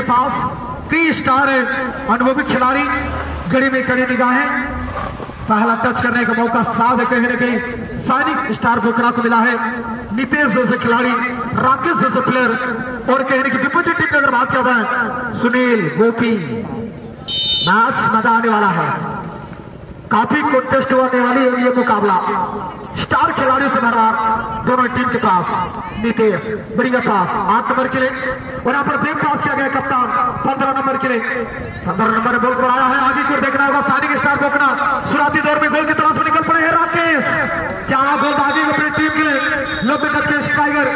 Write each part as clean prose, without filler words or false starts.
पास कई स्टार अनुभवी खिलाड़ी, गड़ी में कड़ी निगाहें, पहला टच करने का मौका साध कहीं न कहीं सैनिक स्टार बोकरा को मिला है। नितेश जैसे खिलाड़ी, राकेश जैसे प्लेयर, और कहीं न कहीं विपक्षी टीम की अगर बात किया जाए सुनील, गोपी, मैच मजा आने वाला है। काफी कॉन्टेस्ट होने वाली है ये मुकाबला, स्टार खिलाड़ियों से भरा दोनों टीम के पास। नितेश बढ़िया पास 8 नंबर के लिए, और यहाँ पर बेग पास किया गया कप्तान 15 नंबर के लिए। 15 नंबर बॉल बढ़ाया है, आगे की ओर देखना होगा सैनिक स्टार बोकना। शुरुआती दौर में गोल की तलाश में निकल पड़े हैं राकेश, क्या गोल आगे अपनी टीम के लिए। 90 गज के स्ट्राइकर,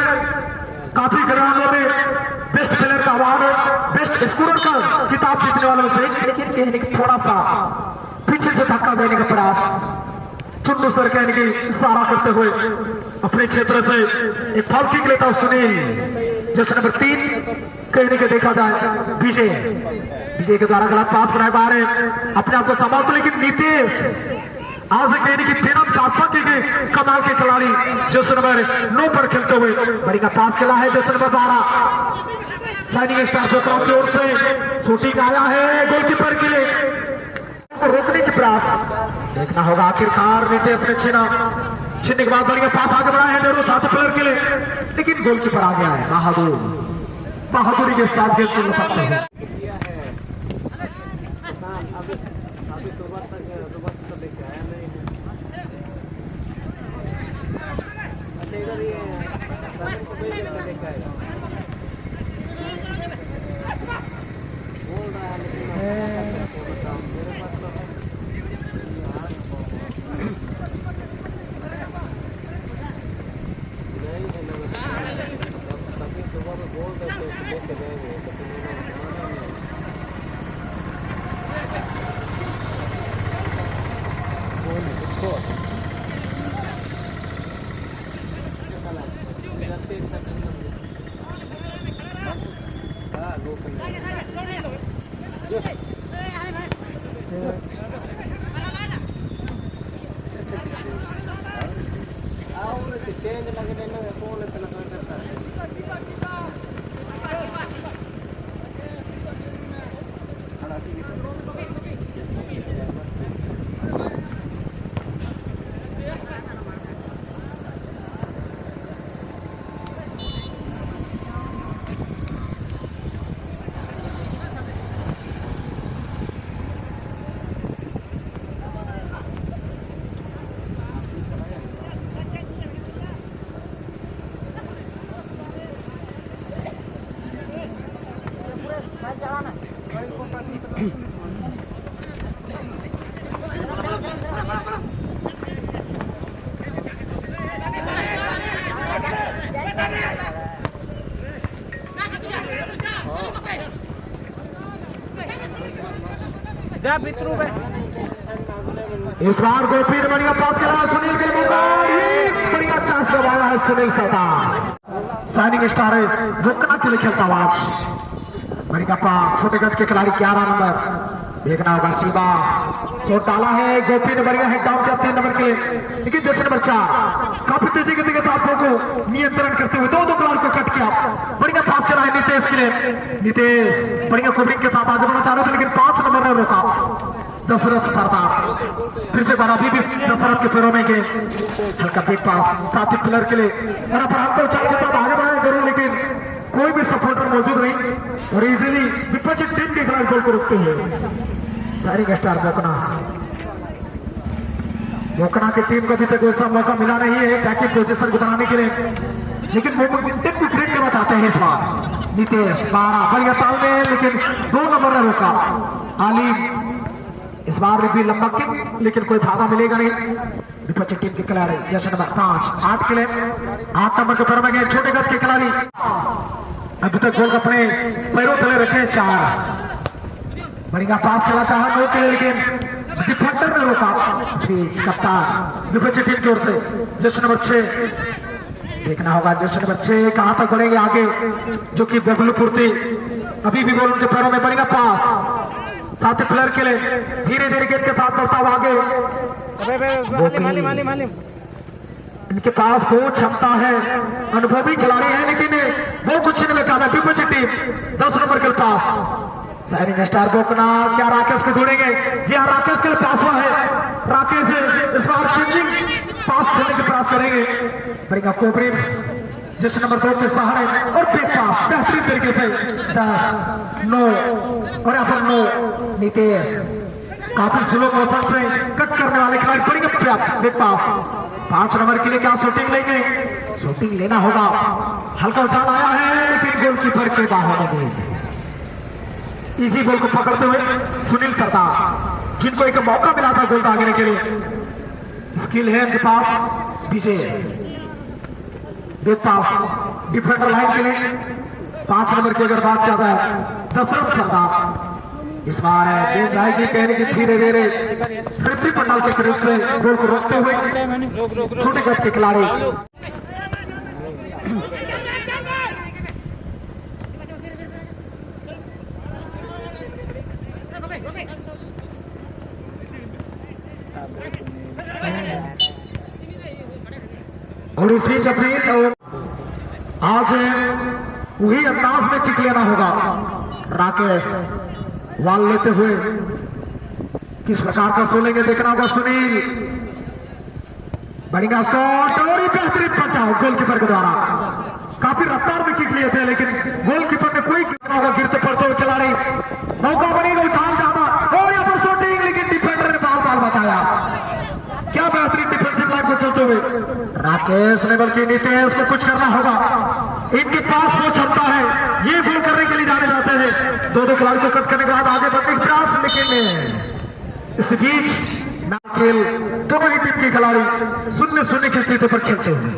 काफी ग्राउंडों में बेस्ट प्लेयर का अवार्ड, बेस्ट स्कोरर का किताब जीतने वालों में से, लेकिन कहने की थोड़ा सा पीछे से धक्का देने का प्रयास। चुन्नू सर कहने की इशारा करते हुए अपने क्षेत्र से एक फॉल किक लेता हूं सुनील। जैसे नंबर 3 कहने के देखा जाए विजय के द्वारा गलत पास बनाए बाहर अपने आप को संभालते, लेकिन नितेश आज कहने की बिना खासा के कमाल के खिलाड़ी जैसे नंबर 9 पर खेलते हुए बड़ी का पास खेला है। जैसे नंबर 12 सैनिक स्टार बोकरा की ओर से शूटिंग आया है गोलकीपर के लिए, रोकने की प्रयास देखना होगा। आखिरकार नितेश ने छीनने के बाद बढ़िया पास आगे बढ़ाया है जरूर साथी प्लेयर के लिए, लेकिन गोलकीपर आ गया है। बहादुरी के साथ गेंद को लपकते हैं। जा बित्रू पे इस बार गोपी ने बढ़िया पास किया सुनील के लिए, बढ़िया चांस गवाया है सुनील सरदार। सैनिक स्टार है बोकना के लिए खेलता आवाज, बढ़िया पास छोटे गट के खिलाड़ी 11 नंबर देखना होगा। सीबा चोट डाला है, गोपी ने बढ़िया हेड डाउन किया 3 नंबर के लिए, लेकिन जैसे नंबर 4 काफी तेजी गति के साथ को नियंत्रण करते हुए दो खिलाड़ी को कट किया। बढ़िया पास करा है नितेश के लिए, नितेश बढ़िया कोबरिंग के साथ आगे बढ़ना चाह रहे थे, लेकिन 5 नंबर ने रोका दशरथ सरदार। फिर से बार अभी भी दशरथ के पैरों में गए, हल्का बेग पास साथी प्लेयर के लिए, और हमको चार के साथ आगे बढ़ाया जरूर, लेकिन कोई भी सपोर्टर मौजूद नहीं, और इजीली विपक्षी टीम के खिलाफ गोल को रोकते हुए सैनिक स्टार बोकना की टीम को अभी तक ऐसा मौका मिला नहीं है ताकि पोजीशन को बनाने के लिए, लेकिन मोमेंटम को क्रिएट करना चाहते हैं इस बार। नितेश 12 बढ़िया तालमेल, लेकिन 2 नंबर ने रोका। आलिम इस बार भी लंबा किक, लेकिन कोई फायदा मिलेगा नहीं। विपक्षी टीम के खिलाड़ी जैसे नंबर 5 8 के लिए 8 नंबर के पैरों में गए छोटे गत के खिलाड़ी, अभी तक गोल अपने पैरों तले रखे 4। बढ़िया पास खेला चाहा गोल के लिए, लेकिन डिफेंडर ने रोका। कप्तान विपक्षी टीम की ओर से जैसे नंबर 6 देखना होगा, जैसे नंबर 6 कहां तक बढ़ेंगे आगे, जो कि बबलू पूर्ति अभी भी गोल उनके पैरों में। बढ़िया पास साथी प्लेयर के लिए धीरे धीरे गेंद के साथ बढ़ता हुआ आगे। इनके पास बहुत क्षमता है, अनुभवी खिलाड़ी है, लेकिन वो कुछ नहीं में काम है। विपक्षी टीम 10 नंबर के पास शाइनिंग स्टार बोकना, क्या राकेश को ढूंढेंगे? जी हाँ, राकेश के लिए पास हुआ है। राकेश इस बार चेंजिंग पास खेलने के प्रयास करेंगे। बरिंगा कोबरी जैसे नंबर 2 के सहारे और बैक पास बेहतरीन तरीके से 10 9 और यहाँ पर 9 नितेश काफी स्लो मोशन से कट करने वाले खिलाड़ी। बरिंगा बैक पास 5 नंबर के लिए क्या शूटिंग लेंगे? शूटिंग लेना होगा। हल्का उछाल आया है लेकिन गोलकीपर के बाहर नहीं। इसी बॉल को पकड़ते हुए सुनील सरदार, जिनको एक मौका मिला था गोल दागने के लिए, स्किल है उनके पास। विजय बैक पास डिफेंडर लाइन के लिए 5 नंबर की अगर बात किया जाए दशरथ सरदार, इस बार गेंद आएगी कहने की धीरे धीरे पृथ्वी पंडाल के करीब से गोल को रोकते हुए छोटे कद के खिलाड़ी। और इस बीच अपनी आज वही अंदाज में किक लेना होगा। राकेश वाल लेते हुए किस प्रकार का सोलेंगे देखना होगा। सुनील बढ़िया शॉट और बेहतरीन बचाव गोलकीपर के द्वारा। काफी रफ्तार में किक लिए थे लेकिन गोलकीपर ने कोई होगा। गिरते पड़ते हुए खिलाड़ी, मौका बनेगा उछाल ज्यादा और यहाँ पर शॉटिंग, लेकिन डिफेंडर ने बाल बचाया। क्या बेहतरीन डिफेंसिव लाइन को खेलते हुए राकेश ने, बल्कि नितेश को कुछ करना होगा। इनके पास वो क्षमता है, ये गोल करने के लिए जाने जाते हैं। दो खिलाड़ी को कट करने के बाद आगे बढ़ने का प्रयास, लेकिन इस बीच खेल दोनों ही टीम के खिलाड़ी 0-0 की स्थिति पर खेलते हुए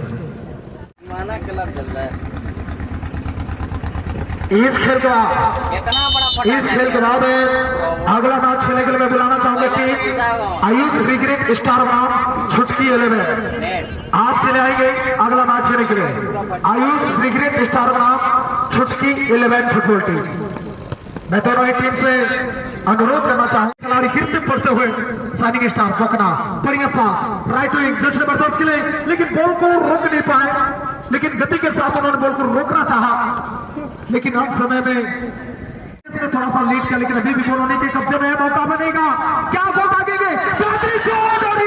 इस खेल के बाद अगला मैच खेलने के लिए मैं बुलाना चाहूंगा कि आयुष ब्रिगेड स्टार बनाम छुटकी 11 आप चले आएंगे अगला मैच खेलने के लिए। आयुष ब्रिगेड स्टार बनाम छुटकी 11 फुटबॉल टीम। मैं दोनों ही टीम से अनुरोध करना चाहूंगा, खिलाड़ी गिरते पड़ते हुए शाइनिंग स्टार बकना बढ़िया पास राइट विंग जैसे नंबर 10 के लिए, लेकिन बॉल को रोक नहीं पाए। लेकिन गति के साथ उन्होंने बॉल को रोकना चाहा, लेकिन अंत समय में थोड़ा सा लीड किया, लेकिन अभी भी बॉल होने के कब्जे में है। मौका बनेगा, क्या गोल भागेंगे? बेहतरीन शॉट और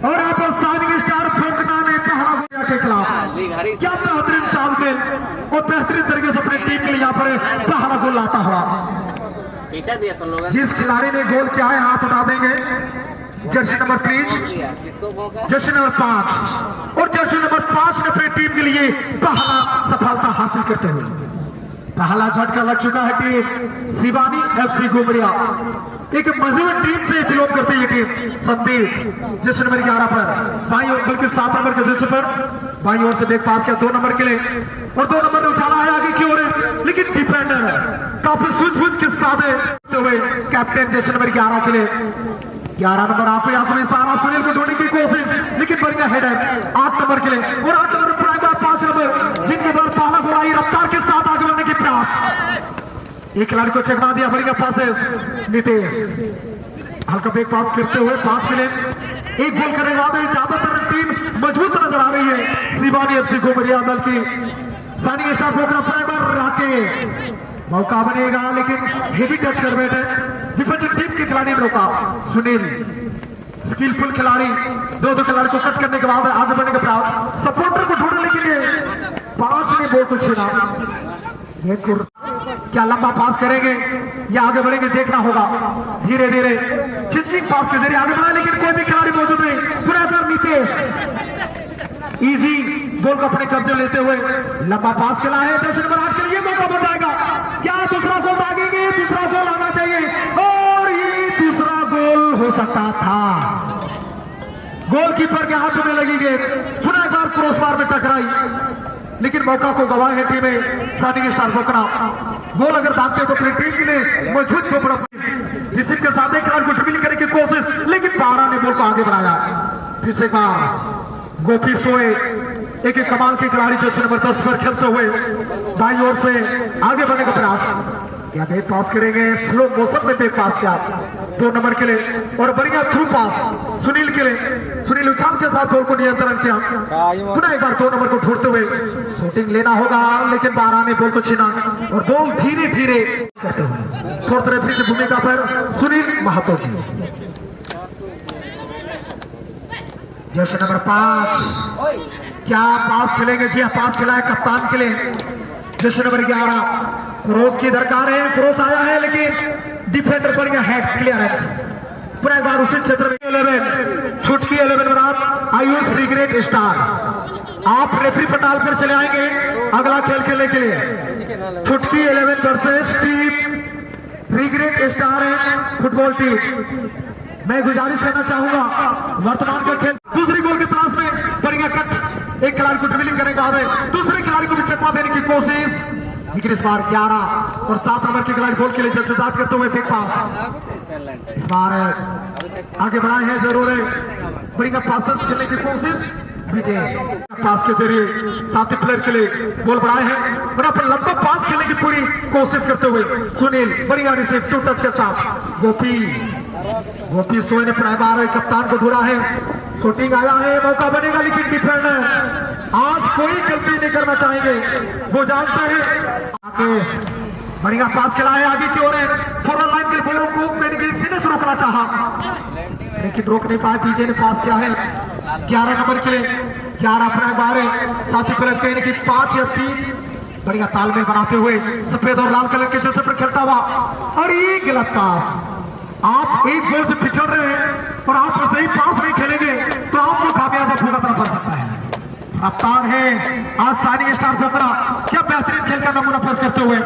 और यहाँ पर शाइनिंग स्टार फोकना ने पहला गोल के खिलाफ क्या बेहतरीन चाल के और बेहतरीन तरीके से अपनी टीम के लिए यहाँ पर पहला गोल लाता हुआ। जिस खिलाड़ी ने गोल किया है हाथ उठा देंगे। जर्सी नंबर 3, जर्सी नंबर 5 और जर्सी नंबर 5 ने अपनी टीम के लिए पहला सफलता हासिल करते हुए पहला झटका लग चुका है। टीम शिवानी FC घुमरिया एक मजबूत टीम से बिलोंग करती है। टीम संदीप जैसे नंबर 11 पर बाई ओर, बल्कि 7 नंबर के जैसे पर बाई ओर से बैक पास किया 2 नंबर के लिए और 2 नंबर ने उछाला है आगे की ओर, लेकिन डिफेंडर काफी सूझबूझ के साथ हुए कैप्टन जैसे नंबर 11 के लिए 11 नंबर आंखों में सारा सुनील को ढूंढने की कोशिश, लेकिन बढ़िया हेडर 8 नंबर के लिए और 8 नंबर 5 नंबर जिनके द्वारा पहला गोल आई रफ्तार के साथ आगे बढ़ने की प्रयास। एक खिलाड़ी को चकमा दिया बढ़िया पासेस। नितेश हल्का बैक पास करते हुए 5 के लिए एक गोल करने के बाद ज्यादातर टीम मजबूत नजर आ रही है। शिवानी FC घुमरिया, बल्कि शाइनिंग स्टार पोखरा फाइबर राकेश मौका बनेगा, लेकिन हेवी टच कर बैठे विपक्ष टीम के खिलाड़ी ने रोका। सुनील स्किलफुल खिलाड़ी, दो खिलाड़ी को कट करने के बाद आगे बढ़ने का प्रयास, सपोर्टर को ढूंढने के लिए 5 ने बॉल को छीना। क्या लंबा पास करेंगे या आगे बढ़ेंगे देखना होगा। धीरे धीरे चिंचिंग पास के जरिए आगे बढ़ा, लेकिन कोई भी खिलाड़ी मौजूद नहीं। पुरातर नितेश इजी बॉल को अपने कब्जे लेते हुए लंबा पास खेला है। जैसे नंबर 8 के लिए मौका बन जाएगा, क्या दूसरा गोल भागेंगे? दूसरा गोल आना चाहिए और ये दूसरा गोल हो सकता था। गोलकीपर के हाथ में लगी गेंद पुनः एक बार क्रॉसबार में टकराई, लेकिन मौका को गवाए है टीमें शाइनिंग स्टार बोकरा। गोल अगर भागते तो अपनी टीम के लिए मजबूत दो बड़ा रिसीव के साथ एक खिलाड़ी को ड्रिबल करने की कोशिश, लेकिन पारा ने बॉल को आगे बढ़ाया। फिर से बार गोपी सोए एक एक कमाल के खिलाड़ी जर्सी नंबर 10 पर खेलते हुए दाईं ओर से आगे बढ़ने का प्रयास। क्या बैक पास करेंगे, स्लो मोशन में बैक पास किया 2 नंबर के लिए और बढ़िया थ्रू पास सुनील के लिए। सुनील उछाल के साथ बॉल को नियंत्रण किया। पुनः एक बार 2 नंबर को ढूंढते हुए शूटिंग लेना होगा, लेकिन बाहर आने बॉल को छीना और बॉल धीरे धीरे करते हुए फोर्थ रेफरी की भूमिका पर सुनील महतो जी। जैसे नंबर 5 क्या पास खेलेंगे? जी पास खेला है कप्तान के लिए। जैसे नंबर 11 क्रॉस की दरकार है, क्रॉस आया है लेकिन डिफेंडर पर यह हेड क्लियरेंस। पूरा एक बार उसी क्षेत्र में 11 छुटकी 11 बनाम आयुष रिग्रेट स्टार। आप रेफरी पटाल पर चले आएंगे अगला खेल खेलने के लिए। छुटकी 11 वर्सेस टीम रिग्रेट स्टार है फुटबॉल टीम। मैं गुजारिश करना चाहूंगा वर्तमान का खेल दूसरी गोल की तलाश में बढ़िया कट, एक खिलाड़ी को ड्रिबलिंग करेगा हमें, दूसरे खिलाड़ी को भी चकमा देने की कोशिश, लेकिन इस बार 11 और 7 नंबर के खिलाड़ी बॉल के लिए जद्दोजहद करते हुए फेंक पास। इस बार आगे बढ़ाए हैं जरूर है बढ़िया पासेस खेलने की कोशिश। विजय पास के जरिए साथी प्लेयर के लिए बॉल बढ़ाए हैं, बड़ा पर लंबा पास खेलने की पूरी कोशिश करते हुए सुनील बढ़िया रिसीव 2 टच के साथ। गोपी सोए ने प्राय बार कप्तान को ढूंढा है, शूटिंग आया है, मौका बनेगा लेकिन डिफेंडर आज कोई गलती नहीं करना चाहेंगे, वो जानते हैं। बढ़िया पास खेला है आगे की ओर, फॉरवर्ड लाइन के बॉलों को मैंने सीने से रोकना चाहा लेकिन रोक नहीं पाए। पीछे ने पास किया है 11 नंबर के लिए। 11 प्राय बार साथी प्लेयर कहने की 5 या 3 बढ़िया तालमेल बनाते हुए सफेद और लाल कलर के जर्सी पर खेलता हुआ और ये गलत पास। आप एक गोल से पिछड़ रहे हैं और आप सही पास नहीं खेलेंगे तो आपको कामयाबी भुगतना पड़ सकता है। रफ्तार है आज सानी स्टार पोखरा, क्या बेहतरीन खेल का नमूना पेश करते हुए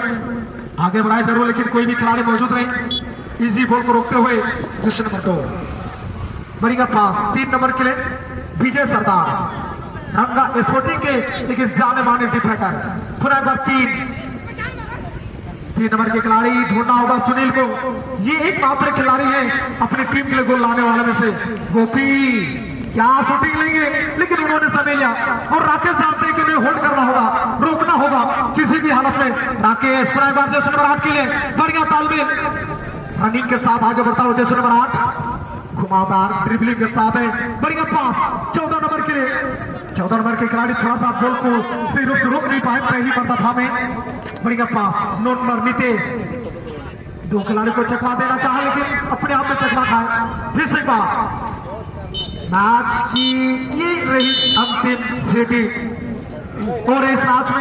आगे बढ़ाए जरूर, लेकिन कोई भी खिलाड़ी मौजूद नहीं। इजी बॉल को रोकते हुए दूसरे नंबर 2 बढ़िया पास 3 नंबर के लिए विजय सरदार रंगा स्पोर्टिंग के लेकिन जाने माने डिफेंडर। पूरा बार 3 नंबर के खिलाड़ी ढूंढना होगा सुनील को, ये एक मात्र खिलाड़ी है अपनी टीम के लिए गोल लाने वाले में से। गोपी क्या शूटिंग लेंगे लेकिन उन्होंने समय लिया और राकेश जानते हैं कि उन्हें होल्ड करना होगा, रोकना होगा किसी भी हालत में। राकेश पूरा बार जैसे नंबर 8 के लिए बढ़िया तालमेल रनिंग के साथ आगे बढ़ता हुआ जैसे नंबर 8 घुमावदार ड्रिबलिंग के साथ है बढ़िया पास 14 नंबर के लिए। 14 नंबर के खिलाड़ी थोड़ा सा बॉल को सही रूप से रोक नहीं पाए पहली दफा में। बढ़िया पास 9 नंबर नितेश 2 खिलाड़ी को चकमा देना चाहा लेकिन अपने आप में चकमा खाए। फिर से बात मैच की ये रही अंतिम सीटी और इस मैच में